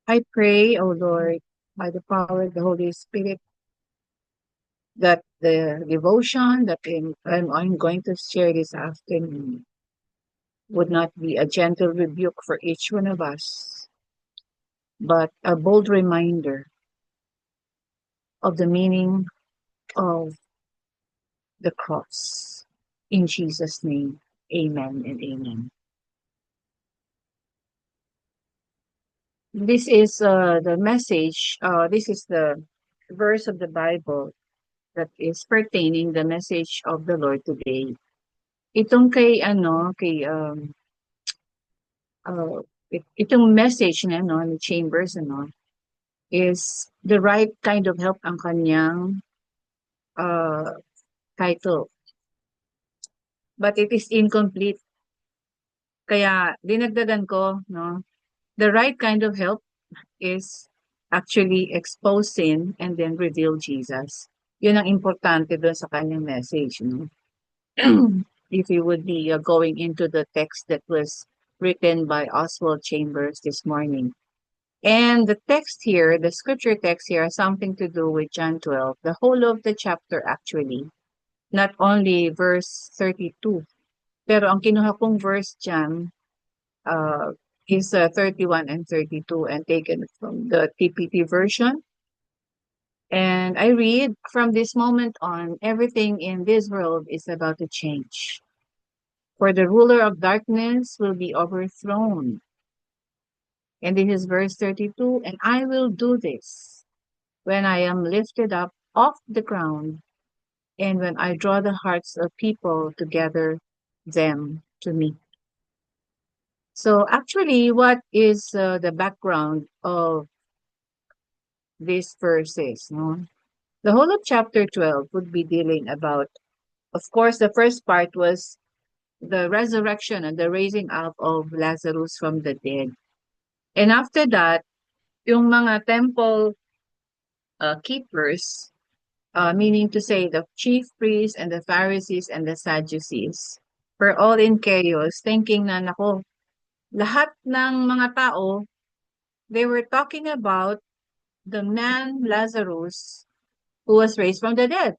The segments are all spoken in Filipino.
I pray, O Lord, by the power of the Holy Spirit, that the devotion that I'm going to share this afternoon would not be a gentle rebuke for each one of us, but a bold reminder of the meaning of the cross. In Jesus' name, amen and amen. This is the message, this is the verse of the Bible that is pertaining the message of the Lord today. Itong uh, itong message na no, ni Chambers is the right kind of help ang kanyang uh, title. But it is incomplete. Kaya dinagdagan ko, no, the right kind of help is actually expose sin and then reveal Jesus. Yun ang importante doon sa kanyang message. No? If you would be going into the text that was written by Oswald Chambers this morning. And the text here, the scripture text here, has something to do with John 12, the whole of the chapter actually, not only verse 32. Pero ang kinuha kong verse dyan is 31 and 32 and taken from the TPT version. And I read, from this moment on, everything in this world is about to change. For the ruler of darkness will be overthrown. And this is verse 32. And I will do this when I am lifted up off the ground and when I draw the hearts of people to gather them to me. So actually, what is the background of these verses? No? The whole of chapter 12 would be dealing about, of course, the first part was the resurrection and the raising up of Lazarus from the dead. And after that, yung mga temple keepers, meaning to say the chief priests and the Pharisees and the Sadducees, were all in chaos, thinking na, nako, lahat ng mga tao, they were talking about the man Lazarus who was raised from the dead.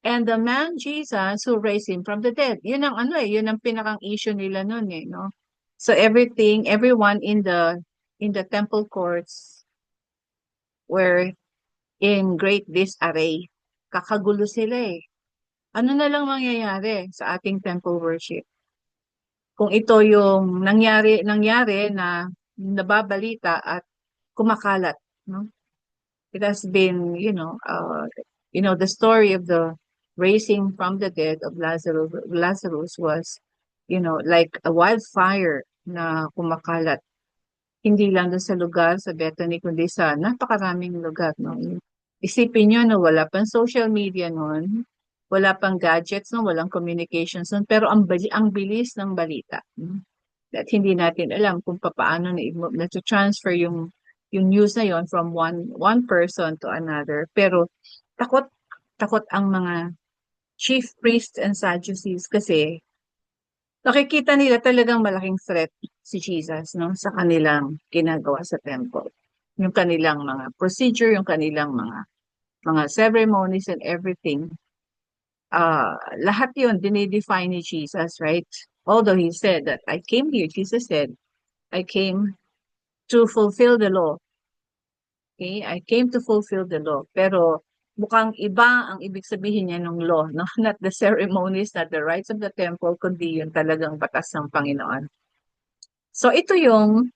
And the man Jesus who raised him from the dead. Yun ang yun ang pinakang issue nila noon no? So everyone in the temple courts were in great disarray. Kakagulo sila eh. Ano na lang mangyayari sa ating temple worship? Kung ito yung nangyari na nababalita at kumakalat, no? It has been, the story of the raising from the dead of Lazarus was, like a wildfire na kumakalat. Hindi lang doon sa lugar, sa Bethany, kundi sa napakaraming lugar, no? Isipin nyo na wala pang social media noon, wala pang gadgets, no? Walang communications noon, pero ang bilis ng balita. No? At hindi natin alam kung paano na transfer yung news na yon from one person to another. Pero takot takot ang mga chief priests and Sadducees kasi nakikita nila talagang malaking threat si Jesus no sa kanilang ginagawa sa temple. Yung kanilang mga procedure, yung kanilang mga ceremonies and everything. Lahat yun dinidefine ni Jesus, right? Although he said that I came here, Jesus said, I came to fulfill the law. Okay? I came to fulfill the law. Pero mukhang iba ang ibig sabihin niya ng law, no? Not the ceremonies, not the rites of the temple, kundi yung talagang batas ng Panginoon. So ito yung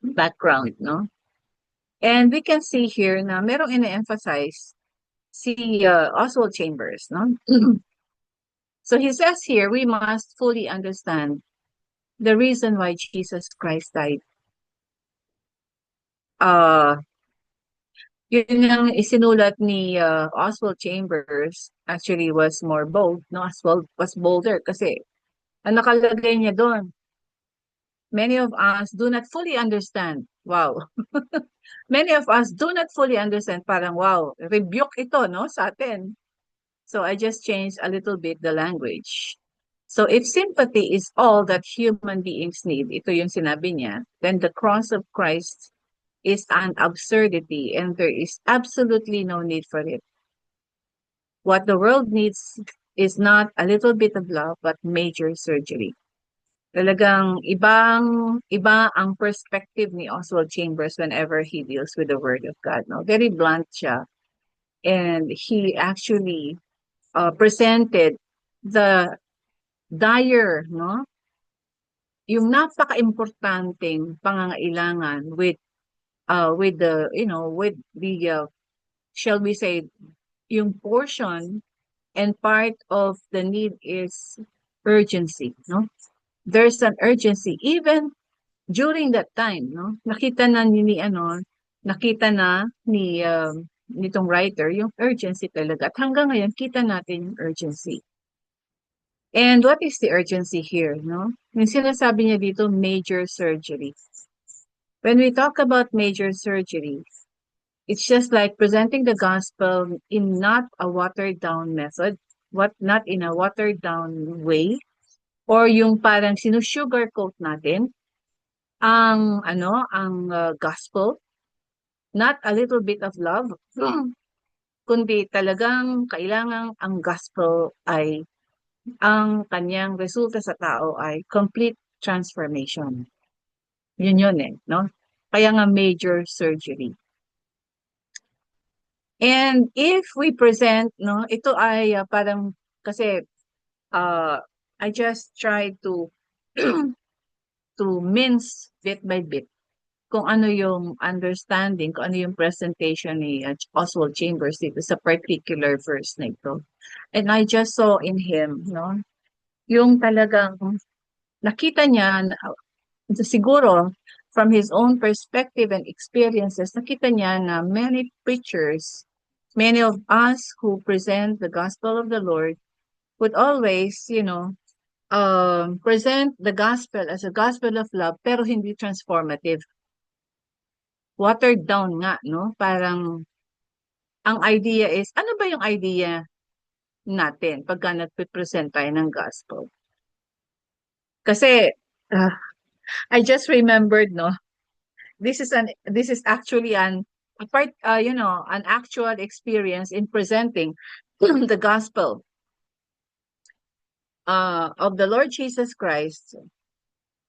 background, no? And we can see here na merong ina-emphasize si Oswald Chambers, no? So he says here, we must fully understand the reason why Jesus Christ died. Yun ang isinulat ni Oswald Chambers, actually was more bold, no? Oswald was bolder kasi ang nakalagay niya doon, many of us do not fully understand. Wow. Many of us do not fully understand. Parang wow, rebuke ito, no, sa atin. So I just changed a little bit the language. So if sympathy is all that human beings need, ito yung sinabi niya, then the cross of Christ is an absurdity and there is absolutely no need for it. What the world needs is not a little bit of love, but major surgery. Talagang iba ang perspective ni Oswald Chambers whenever he deals with the Word of God. No? Very blunt siya. And he actually presented the dire, no? Yung napaka-importanting pangangailangan with the, with the, shall we say, yung portion and part of the need is urgency, no? There's an urgency even during that time, no? Nakita na ni nitong writer yung urgency talaga. At hanggang ngayon kita natin yung urgency. And what is the urgency here, no? Yung sinasabi niya dito, major surgery. When we talk about major surgery, it's just like presenting the gospel in not a watered down method, not in a watered down way, or yung parang sinusugarcoat natin ang gospel, not a little bit of love, kundi talagang kailangang ang gospel ay ang kanyang resulta sa tao ay complete transformation. Yun no? Kaya nga major surgery. And if we present, no, ito ay parang kasi I just try to to mince bit by bit kung ano yung understanding, kung ano yung presentation ni Oswald Chambers dito sa particular verse na ito. And I just saw in him, no, yung talagang nakita niya, siguro from his own perspective and experiences, nakita niya na many preachers, many of us who present the gospel of the Lord would always, present the gospel as a gospel of love pero hindi transformative. Watered down nga, no? Parang ang idea is, ano ba yung idea natin pagka nagpe-present tayo ng gospel? Kasi I just remembered, no? This is actually an actual experience in presenting the gospel of the Lord Jesus Christ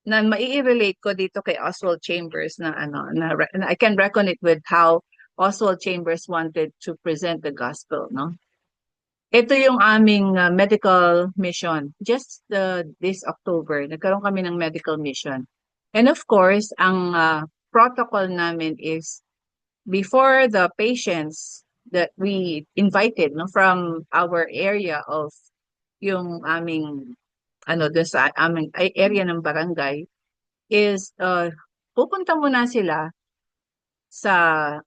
na mai-relate ko dito kay Oswald Chambers na I can reckon it with how Oswald Chambers wanted to present the gospel, no? Ito yung aming medical mission. Just this October, nagkaroon kami ng medical mission. And of course, ang protocol namin is before the patients that we invited, no, from our area of yung aming doon sa aming area ng barangay is pupunta muna sila sa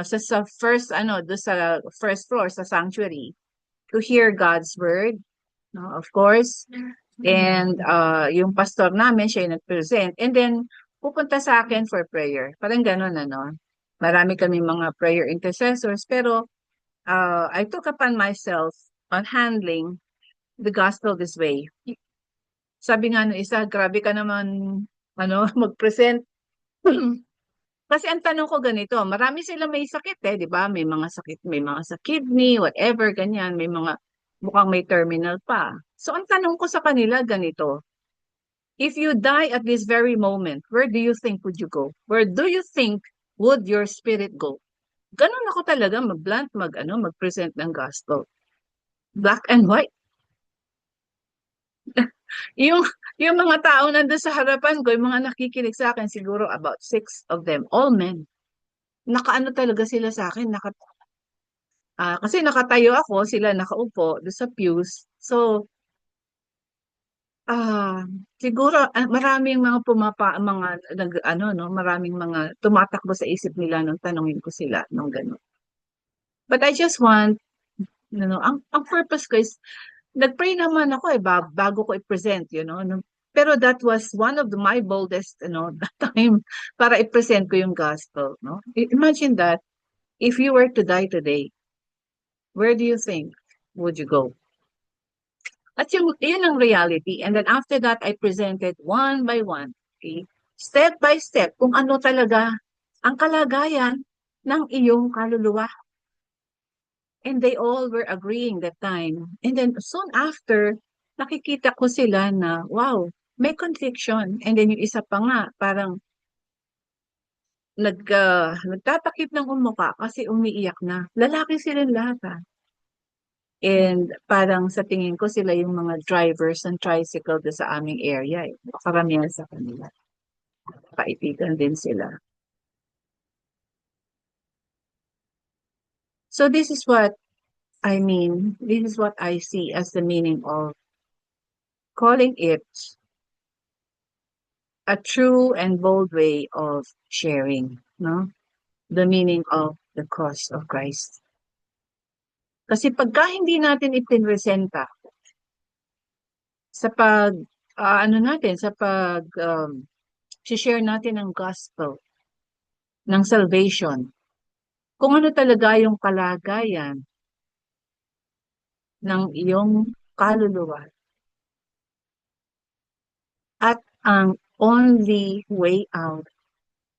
sa first doon sa first floor sa sanctuary to hear God's word, no, of course. And yung pastor namin siya yung nag-present and then pupunta sa akin for prayer. Parang gano'n Marami kami mga prayer intercessors pero I took upon myself on handling the gospel this way. Sabi nga nung isa, grabe ka naman mag-present. Kasi ang tanong ko ganito, marami sila may sakit di ba? May mga sa kidney, whatever, ganyan. May mga mukhang may terminal pa. So ang tanong ko sa kanila ganito, if you die at this very moment, where do you think would you go? Where do you think would your spirit go? Ganun ako talaga mag-blunt, mag-present ng gospel. Black and white. yung mga tao nandun sa harapan ko, yung mga nakikinig sa akin, siguro about 6 of them, all men. Nakaano talaga sila sa akin, kasi nakatayo ako, sila nakaupo doon sa pews. So, siguro maraming mga maraming mga tumatakbo sa isip nila nung tanungin ko sila nung gano'n. But I just want, ang purpose ko is, nag-pray naman ako bago ko i-present, pero that was one of my boldest, that time para i-present ko yung gospel, no? Imagine that, if you were to die today, where do you think would you go? At yun ang reality. And then after that, I presented one by one. Okay? step by step kung ano talaga ang kalagayan ng iyong kaluluwa. And they all were agreeing that time. And then soon after, nakikita ko sila na, wow, may conviction. And then yung isa pa nga, parang nagtatakip ng umuka kasi umiiyak na. Lalaki silang lahat ha. And parang sa tingin ko sila yung mga drivers ng tricycle doon sa aming area. Eh. Karamihan sa kanila. Kaibigan din sila. So this is what I mean. This is what I see as the meaning of calling it a true and bold way of sharing, no? The meaning of the cross of Christ. Kasi pagka hindi natin ipinresenta sa pag ano natin sa pag share natin ng gospel ng salvation, kung ano talaga yung kalagayan ng iyong kaluluwa at ang only way out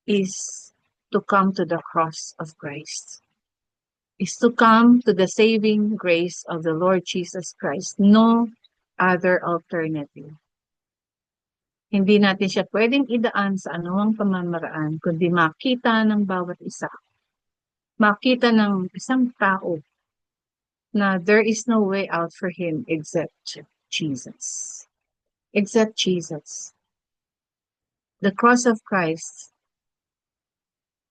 is to come to the cross of Christ. Is to come to the saving grace of the Lord Jesus Christ. No other alternative. Hindi natin siya pwedeng idaan sa anumang pamamaraan, kundi makita ng bawat isa. Makita ng isang tao na there is no way out for him except Jesus. Except Jesus. The cross of Christ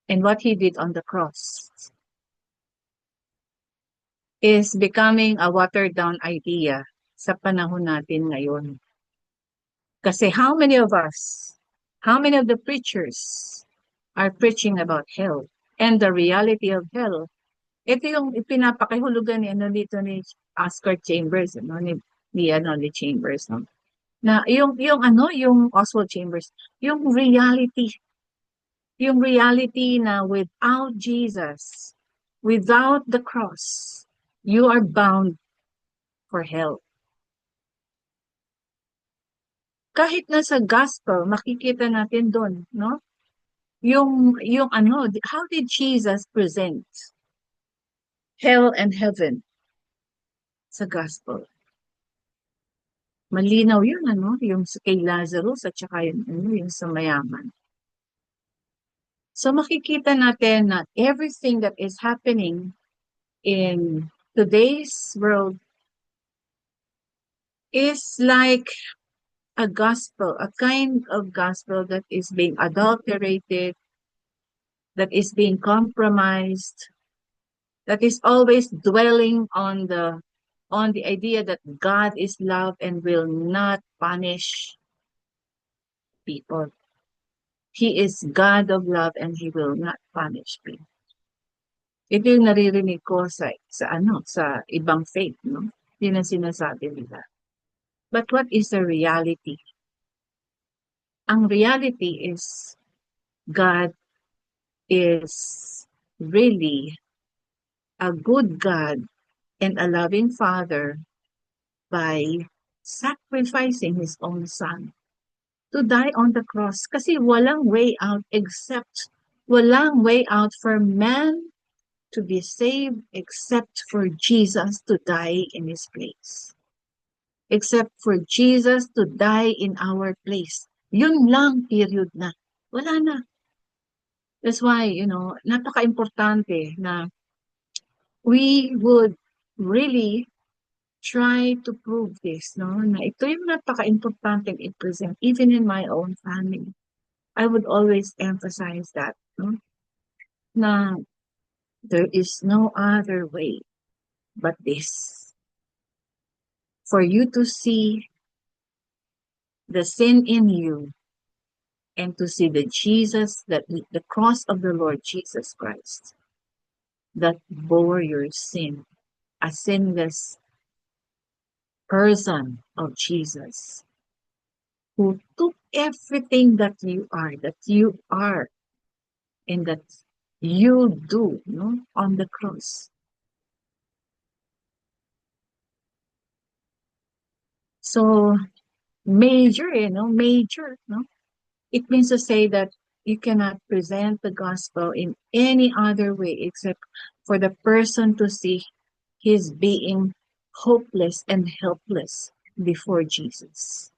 and what he did on the cross is becoming a watered down idea sa panahon natin ngayon. Kasi how many of us, how many of the preachers are preaching about hell and the reality of hell? Ito yung pinapakihulugan ni dito ni Oscar Chambers, ni Chambers, no? Na yung Oswald Chambers, yung reality na without Jesus, without the cross, you are bound for hell. Kahit na sa gospel, makikita natin doon, no? Yung how did Jesus present hell and heaven sa gospel? Malinaw yun, yung kay Lazarus at saka yung sa mayaman. So makikita natin na everything that is happening in today's world is like a gospel, a kind of gospel that is being adulterated, that is being compromised, that is always dwelling on the idea that God is love and will not punish people. He is God of love and He will not punish people. Ito yung naririnig ko sa ibang faith, no? Yun ang sinasabi nila. But what is the reality? Ang reality is God is really a good God and a loving Father by sacrificing His own Son to die on the cross. Kasi walang way out for man to be saved except for Jesus to die in His place. Except for Jesus to die in our place. Yun lang, period na. Wala na. That's why, napaka-importante na we would really try to prove this, no? Na ito yung napaka-importante i-present, even in my own family. I would always emphasize that, no? Na there is no other way but this. For you to see the sin in you and to see the cross of the Lord Jesus Christ that bore your sin, a sinless person of Jesus who took everything that you are, and that you do, no, on the cross. So, major, major, no? It means to say that you cannot present the gospel in any other way except for the person to see his being hopeless and helpless before Jesus.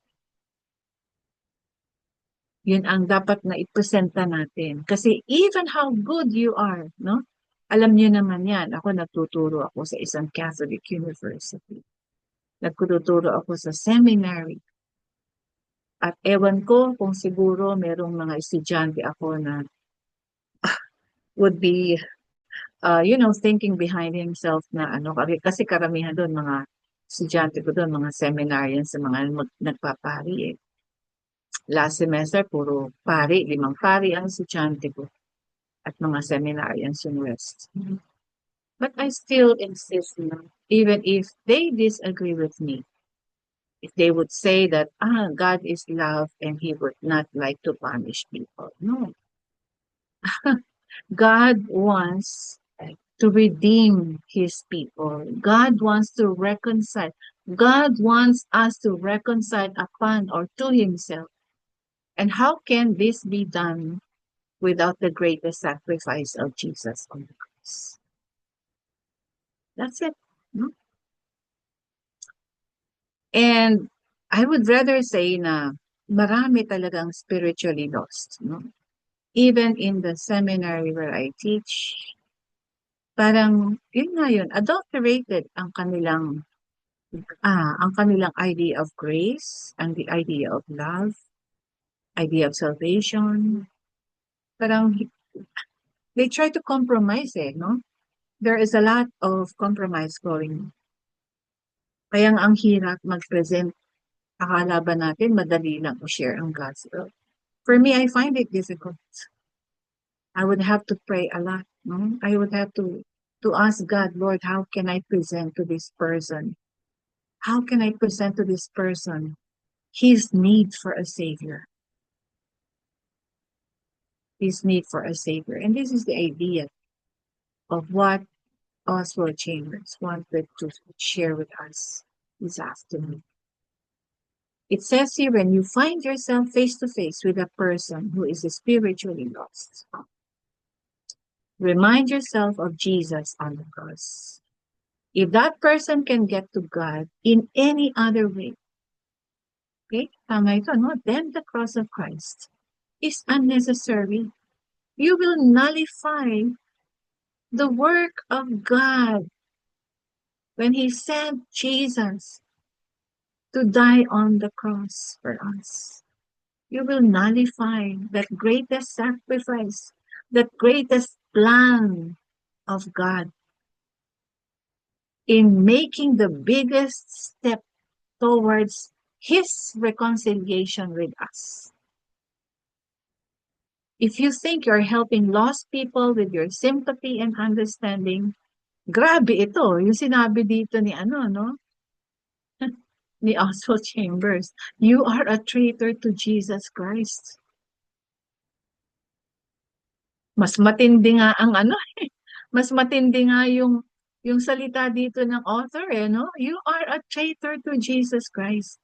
Yun ang dapat na ipresenta natin. Kasi even how good you are, no? Alam niyo naman yan. Ako nagtuturo ako sa isang Catholic university. Nagtuturo ako sa seminary. At ewan ko kung siguro merong mga estudyante ako na would be, thinking behind himself na ano, kasi karamihan doon mga estudyante ko doon, mga seminarians sa mga nagpapari eh. Last semester, puro pari, 5 pari ang estudyante ko at mga seminarians yung rest. But I still insist na, even if they disagree with me, if they would say that, God is love and He would not like to punish people. No. God wants to redeem His people. God wants to reconcile. God wants us to reconcile upon or to Himself. And how can this be done without the greatest sacrifice of Jesus on the cross? That's it. No? And I would rather say na marami talagang spiritually lost. No? Even in the seminary where I teach, parang yun nga yun, adulterated ang kanilang idea of grace, and the idea of love, idea of salvation. Parang they try to compromise no? There is a lot of compromise going. Kaya ang hirap mag-present. Akala ba natin madali lang i-share ang gospel? For me, I find it difficult. I would have to pray a lot. No? I would have to ask God, Lord, how can I present to this person? How can I present to this person his need for a savior? His need for a savior. And this is the idea of what Oswald Chambers wanted to share with us this afternoon. It says here, when you find yourself face to face with a person who is spiritually lost, remind yourself of Jesus on the cross. If that person can get to God in any other way, okay, tama ito, no? Then the cross of Christ is unnecessary. You will nullify the work of God when He sent Jesus to die on the cross for us. You will nullify that greatest sacrifice, that greatest plan of God in making the biggest step towards His reconciliation with us. If you think you're helping lost people with your sympathy and understanding, grabe ito. Yung sinabi dito ni no? Ni Oswald Chambers. You are a traitor to Jesus Christ. Mas matindi nga ang mas matindi nga yung salita dito ng author no? You are a traitor to Jesus Christ.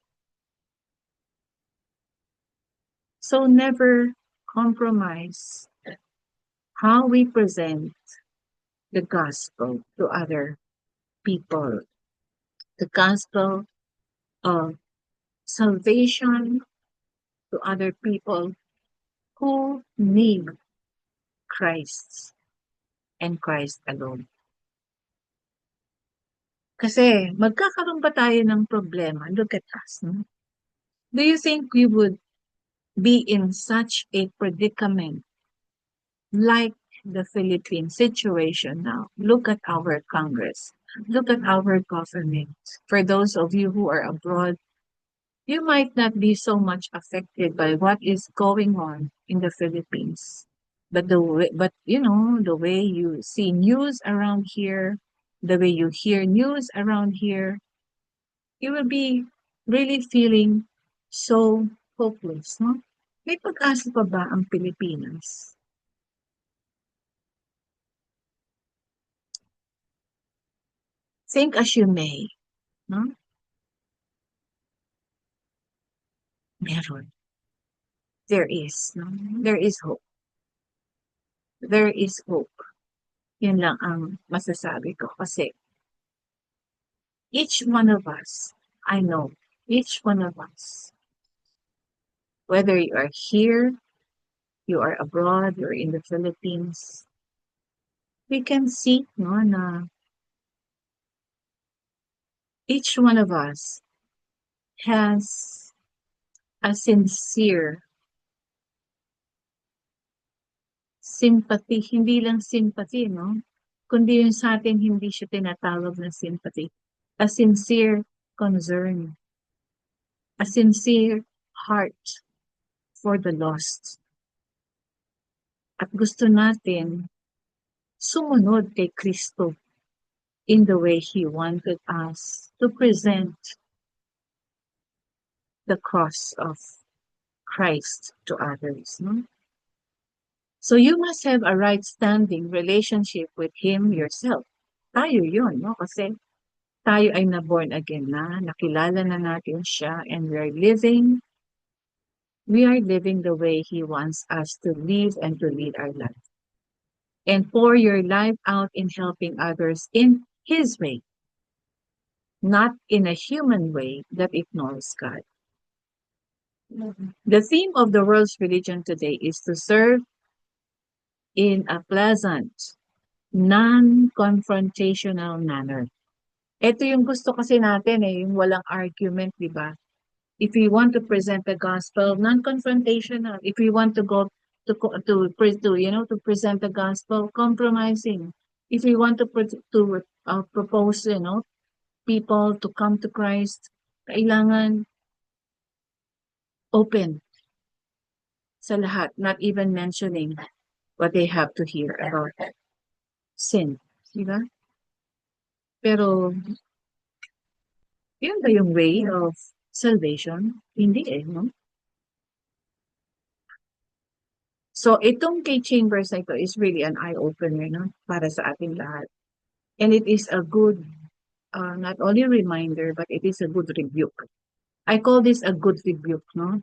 So never compromise how we present the gospel to other people. The gospel of salvation to other people who need Christ and Christ alone. Kasi magkakaroon ba tayo ng problema? Look at us. No? Do you think we would be in such a predicament like the Philippine situation now? Look at our Congress. Look at our government. For those of you who are abroad, you might not be so much affected by what is going on in the Philippines. But the way you see news around here, the way you hear news around here, you will be really feeling so hopeless, no? May pag-asa pa ba ang Pilipinas? Think as you may, no? Meron. there is, no? There is hope. There is hope. Yun lang ang masasabi ko kasi each one of us, I know, each one of us, whether you are here, you are abroad, you're in the Philippines, we can see, no, na each one of us has a sincere sympathy, hindi lang sympathy, no? Kundi yung sa atin, hindi siya tinatawag na sympathy. A sincere concern, a sincere heart for the lost. At gusto natin sumunod kay Kristo in the way He wanted us to present the cross of Christ to others. No? So you must have a right standing relationship with Him yourself. Tayo yun, no? Kasi tayo ay na-born again na, nakilala na natin siya, and we are living the way He wants us to live and to lead our life. And pour your life out in helping others in His way, not in a human way that ignores God. The theme of the world's religion today is to serve in a pleasant, non-confrontational manner. Ito yung gusto kasi natin yung walang argument, di ba? If we want to present the gospel, non-confrontational. If we want to go to present the gospel, compromising. If we want to propose, people to come to Christ, kailangan open sa lahat, not even mentioning what they have to hear about sin. Diba? Pero, yun ba yung way of salvation? Hindi no? So, itong kay Chambers na ito is really an eye-opener, no? Para sa ating lahat. And it is a good, not only reminder, but it is a good rebuke. I call this a good rebuke, no?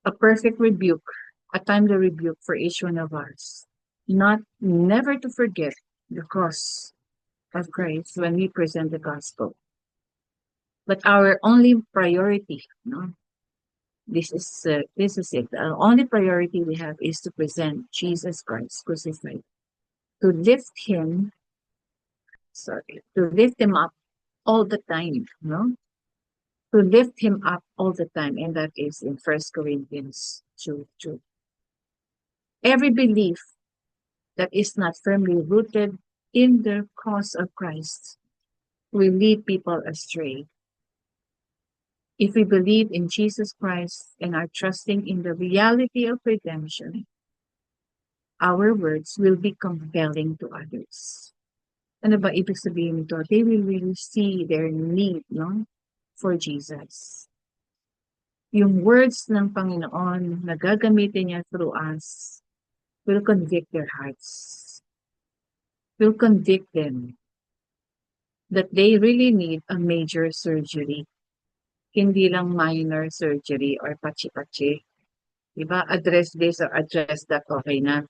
A perfect rebuke, a timely rebuke for each one of us. Never to forget the cross of Christ when we present the gospel. But our only priority, no? This is it. The only priority we have is to present Jesus Christ crucified, to lift Him up all the time, no? To lift Him up all the time, and that is in 1 Corinthians 2:2. Every belief that is not firmly rooted in the cross of Christ will lead people astray. If we believe in Jesus Christ and are trusting in the reality of redemption, our words will be compelling to others. Ano ba ibig sabihin nito? They will really see their need, no, for Jesus. Yung words ng Panginoon na gagamitin niya through us will convict their hearts. Will convict them that they really need a major surgery. Hindi lang minor surgery or pachi-pachi. Diba? Address this or address that, okay na.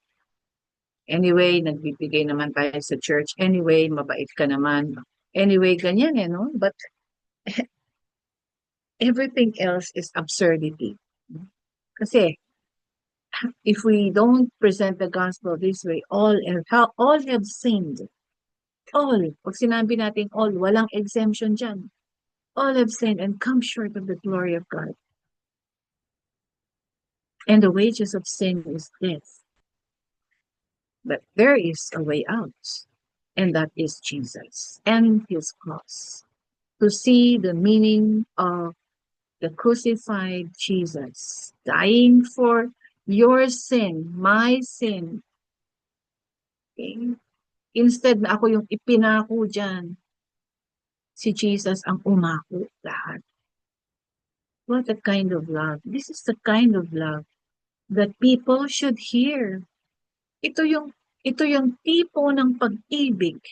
Anyway, nagbibigay naman tayo sa church. Anyway, mabait ka naman. Anyway, ganyan no? But everything else is absurdity. Kasi, if we don't present the gospel this way, all have sinned. All. Pag sinabi natin all, walang exemption dyan. All have sinned and come short of the glory of God. And the wages of sin is death. But there is a way out, and that is Jesus and His cross. To see the meaning of the crucified Jesus, dying for your sin, my sin. Okay? Instead na ako yung ipinako dyan, si Jesus ang umako lahat. What a kind of love. This is the kind of love that people should hear. Ito yung tipo ng pag-ibig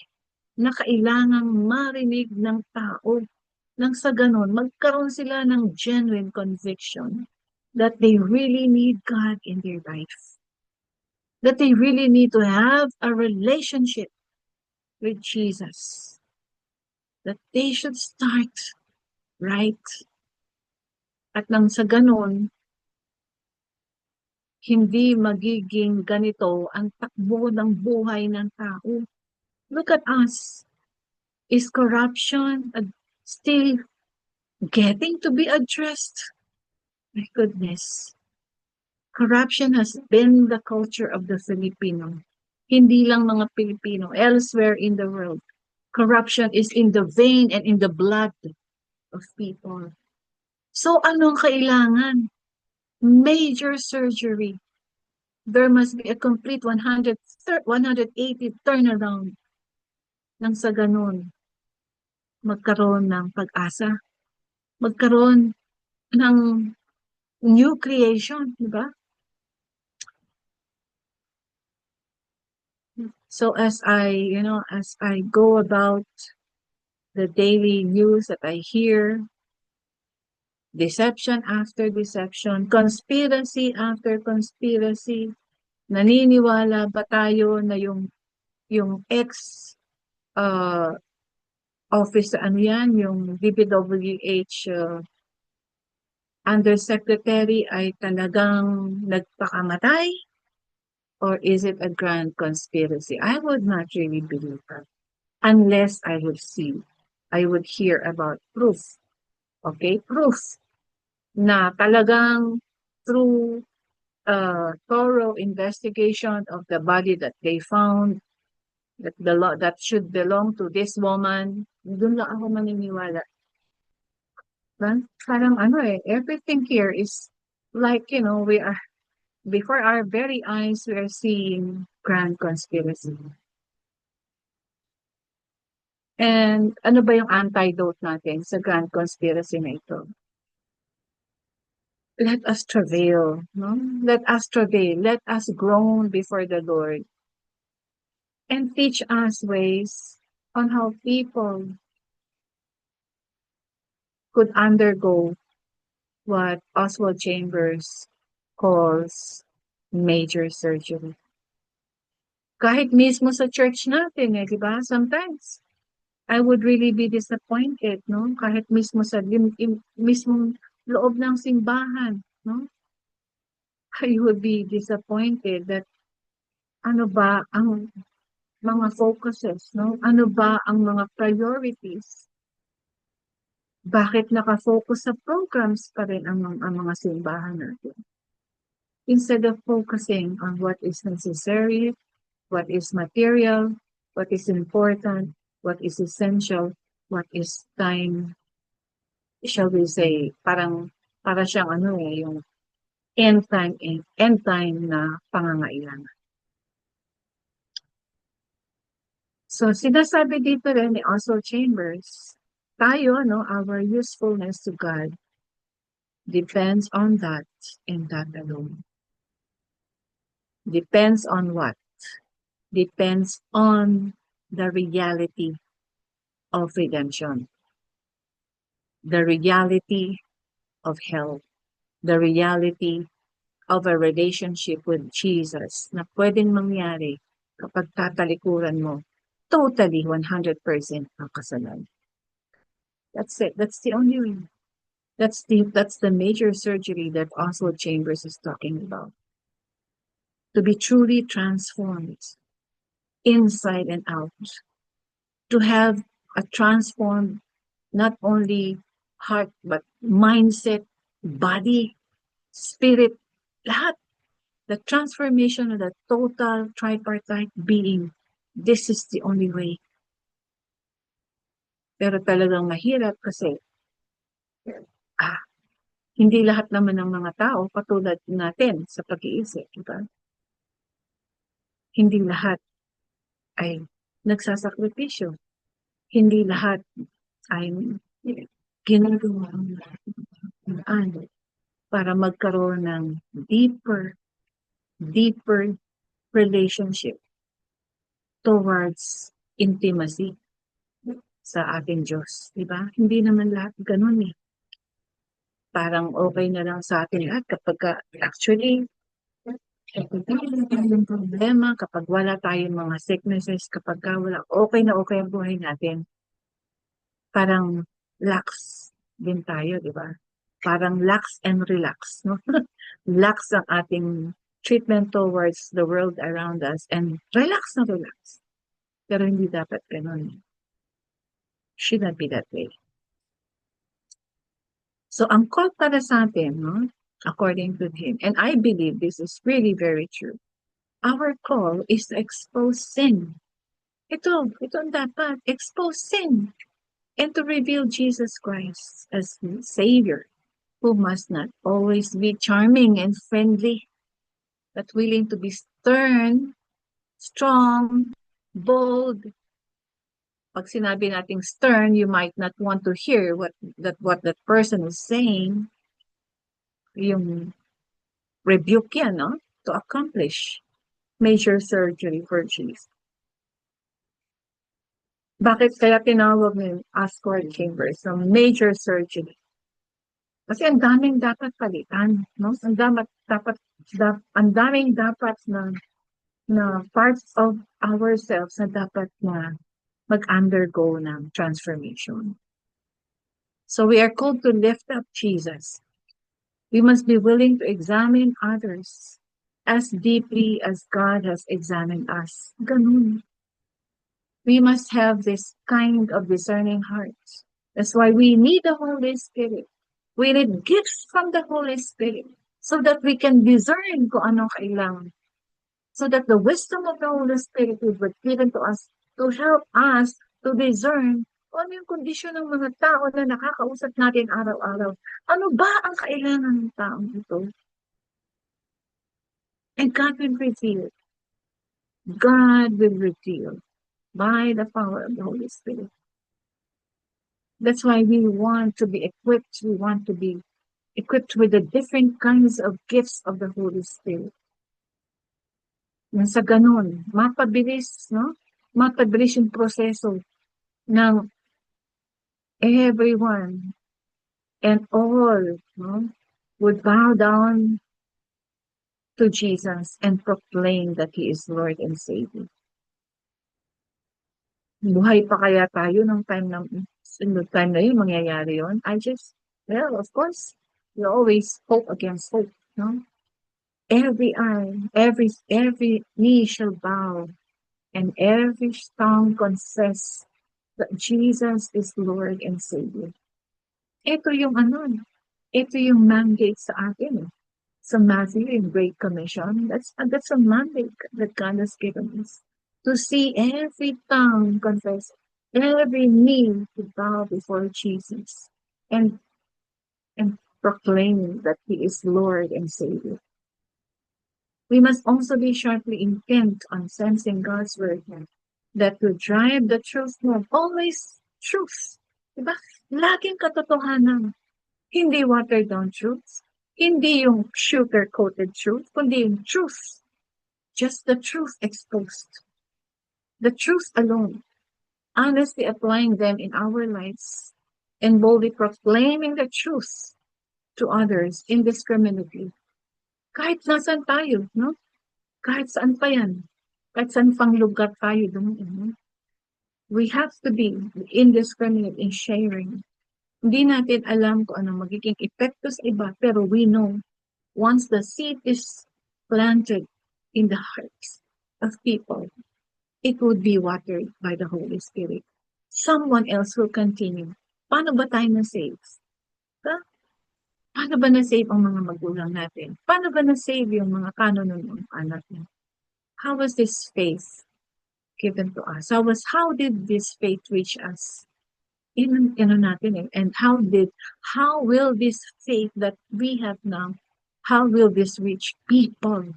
na kailangang marinig ng tao. Nang sa ganon, magkaroon sila ng genuine conviction that they really need God in their life, that they really need to have a relationship with Jesus, that they should start right. At nang sa ganon, hindi magiging ganito ang takbo ng buhay ng tao. Look at us. Is corruption still getting to be addressed? My goodness. Corruption has been the culture of the Filipino. Hindi lang mga Pilipino, elsewhere in the world. Corruption is in the vein and in the blood of people. So anong kailangan? Major surgery. There must be a complete 180 turnaround nang sa ganun magkaroon ng pag-asa. Magkaroon ng new creation, di ba? So as I go about the daily news that I hear, deception after deception, conspiracy after conspiracy, naniniwala ba tayo na yung ex office, ano yan, yung DPWH undersecretary ay talagang nagpakamatay? Or is it a grand conspiracy? I would not really believe that unless I would hear about proof. Okay, proof na talagang through thorough investigation of the body that they found that should belong to this woman, doon lang ako maniniwala. Parang everything here is like, we are, before our very eyes, we are seeing grand conspiracy. And ano ba yung antidote natin sa grand conspiracy na ito? Let us travail, no? Let us travail. Let us groan before the Lord. And teach us ways on how people could undergo what Oswald Chambers calls major surgery. Kahit mismo sa church natin, di ba? Sometimes, I would really be disappointed, no? Kahit mismo sa mismong loob ng simbahan, no? I would be disappointed that ano ba ang mga focuses, no? Ano ba ang mga priorities? Bakit nakafocus sa programs pa rin ang mga simbahan natin? Instead of focusing on what is necessary, what is material, what is important, what is essential, what is time, shall we say, para siyang yung end time na pangangailangan. So sinasabi dito rin ni Oswald Chambers, tayo, our usefulness to God depends on that and that alone. Depends on what? Depends on the reality of redemption, the reality of hell, the reality of a relationship with Jesus na pwedeng mangyari kapag tatalikuran mo totally 100% ang kasalanan. That's it. That's the only way. That's the major surgery that Oswald Chambers is talking about. To be truly transformed inside and out. To have a transformed not only heart but mindset, body, spirit, lahat. The transformation of the total tripartite being. This is the only way. Pero talagang mahirap kasi hindi lahat naman ng mga tao patulad natin sa pag-iisip, diba? Hindi lahat ay nagsasakripisyo. Hindi lahat ay ginagawa ang para magkaroon ng deeper relationship towards intimacy sa ating Diyos, di ba? Hindi naman lahat ganun eh. parang okay na lang sa atin lahat actually, kapag wala tayong problema, kapag wala tayong mga sicknesses, kapag wala, okay na okay ang buhay natin, parang lax din tayo, di ba? Parang lax and relax, no? Lax ang ating treatment towards the world around us and relax na relax. Pero hindi dapat ganun. Should not be that way. So, ang call para sa atin, no? According to him, and I believe this is really very true, our call is to expose sin. Ito ang dapat, expose sin and to reveal Jesus Christ as the Savior, who must not always be charming and friendly, but willing to be stern, strong, bold. Pag sinabi nating stern, you might not want to hear what that person is saying. Yung rebuke yan, no? To accomplish major surgery for Jesus. Bakit kaya tinawag ng Ascot Chambers ng major surgery? Kasi ang daming dapat palitan, no? Ang daming dapat na parts of ourselves na dapat na mag-undergo ng transformation. So we are called to lift up Jesus. We must be willing to examine others as deeply as God has examined us. Ganun. We must have this kind of discerning hearts. That's why we need the Holy Spirit. We need gifts from the Holy Spirit so that we can discern kung anong kailangan. So that the wisdom of the Holy Spirit will be given to us to help us to discern kung ano yung kondisyon ng mga tao na nakakausap natin araw-araw. Ano ba ang kailangan ng taong ito? And God will reveal. God will reveal by the power of the Holy Spirit. That's why we want to be equipped. We want to be equipped with the different kinds of gifts of the Holy Spirit. Sa ganun, mapabilis, no? Mapabilis yung proseso ng everyone and all, no? Would bow down to Jesus and proclaim that He is Lord and Savior. Buhay pa kaya tayo ng time na yun, mangyayari yun? Well, of course, we always hope against hope, no? Every eye, every knee shall bow, and every tongue confess that Jesus is Lord and Savior. Ito yung ito yung mandate sa atin. Sa Matthew in Great Commission, that's a mandate that God has given us. To see every tongue confess, every knee to bow before Jesus, and proclaim that He is Lord and Savior. We must also be sharply intent on sensing God's word that will drive the truth home. Always truth. Diba? Laging katotohanan. Hindi watered down truths. Hindi yung sugar-coated truth, kundi yung truth. Just the truth exposed. The truth alone. Honestly applying them in our lives and boldly proclaiming the truth to others indiscriminately. Kahit nasan tayo, no? Kahit saan pa yan. Kahit saan pang lugar tayo doon. No? We have to be indiscriminate in sharing. Hindi natin alam kung anong magiging epekto sa iba, pero we know once the seed is planted in the hearts of people, it would be watered by the Holy Spirit. Someone else will continue. Paano ba tayo na-save? Paano ba na-save ang mga magulang natin? Paano ba na-save yung mga kanon ng anak niya? How was this faith given to us? How did this faith reach us? Natin. And how will this faith that we have now, how will this reach people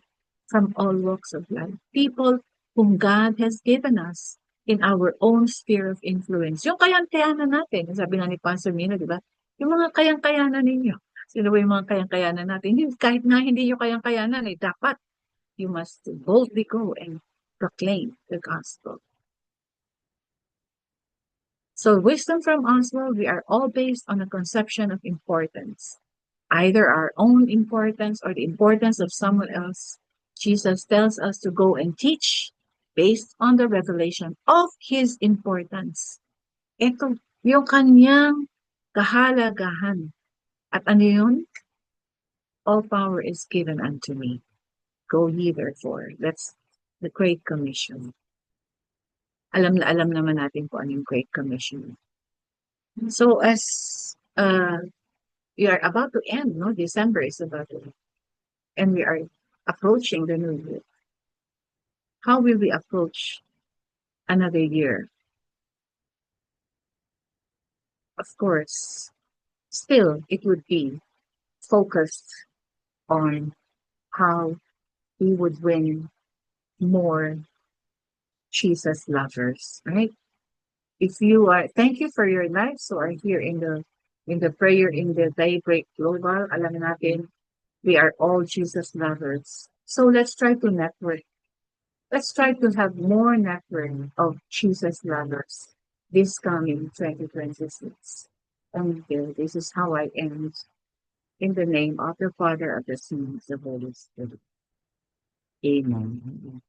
from all walks of life? People whom God has given us in our own sphere of influence. Yung kayang-kayanan natin, sabi nga ni Pastor Mina, di ba? Yung mga kayang-kayanan ninyo. Sino ba yung mga kayang-kayanan natin? Kahit na hindi yung kayang-kayanan, dapat you must boldly go and proclaim the gospel. So wisdom from Oswald, we are all based on a conception of importance. either our own importance or the importance of someone else. Jesus tells us to go and teach based on the revelation of His importance. Ito, yung kanyang kahalagahan. At ano yun? All power is given unto me. Go ye therefore. That's the Great Commission. Alam na alam naman natin kung ano yung Great Commission. So as we are about to end, no? December is about to end, and we are approaching the new year. How will we approach another year? Of course, still it would be focused on how we would win more Jesus lovers, right? If you are, thank you for your lives who are here in the prayer in the Daybreak Global. Alam natin, we are all Jesus lovers. So let's try to network. Let's try to have more network of Jesus lovers this coming 2026. And this is how I end in the name of the Father, of the Son, of the Holy Spirit. Amen.